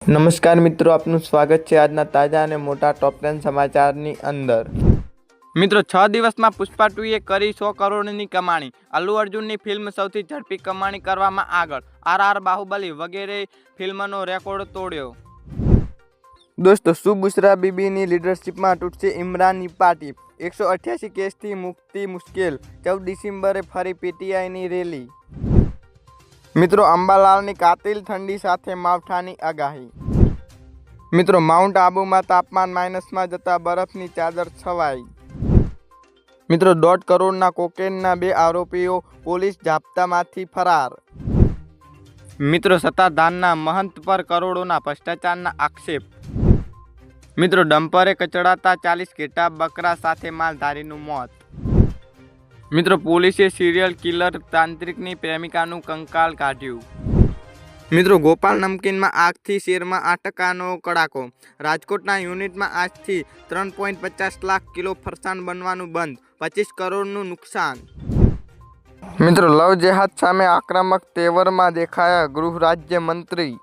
નમસ્કાર મિત્રો, આપનું સ્વાગત છે આજના તાજા અને મોટા ટોપ 10 સમાચારની અંદર। મિત્રો 6 દિવસમાં પુષ્પા 2એ કરી 100 કરોડની કમાણી। અલ્લુ અર્જુનની ફિલ્મ સૌથી ઝડપી કમાણી કરવામાં આગળ। RR બાહુબલી વગેરે ફિલ્મનો રેકોર્ડ તોડ્યો। દોસ્તો, બુશરા બીબીની લીડરશિપમાં તૂટશે ઇમરાનની પાર્ટી। 188 કેસથી મુક્તિ મુશ્કેલ। 14 ડિસેમ્બરે ફરી પીટીઆઈની રેલી। મિત્રો, અંબાલાલની કાતિલ ઠંડી સાથે માવઠાની આગાહી। મિત્રો, માઉન્ટ આબુમાં તાપમાન માઇનસમાં જતા બરફની ચાદર છવાઈ। મિત્રો, 1.5 કરોડના કોકેનના 2 આરોપીઓ પોલીસ જાપ્તામાંથી ફરાર। મિત્રો, સત્તાધારના મહંત પર કરોડોના ભ્રષ્ટાચારના આક્ષેપ। મિત્રો, ડમ્પરે કચડાતા 40 ઘેટા બકરા સાથે માલધારીનું મોત। મિત્રો, પોલીસે સિરિયલ કિલર તાંત્રિકની પ્રેમિકાનું કંકાલ કાઢ્યું। મિત્રો, ગોપાલ નમકીનમાં આગથી શેરમાં 8%નો કડાકો। રાજકોટના યુનિટમાં આજથી 3.50 લાખ કિલો ફરસાણ બનવાનું બંધ, 25 કરોડનું નુકસાન। મિત્રો, લવ જેહાદ સામે આક્રમક તેવરમાં દેખાયા ગૃહ રાજ્ય મંત્રી।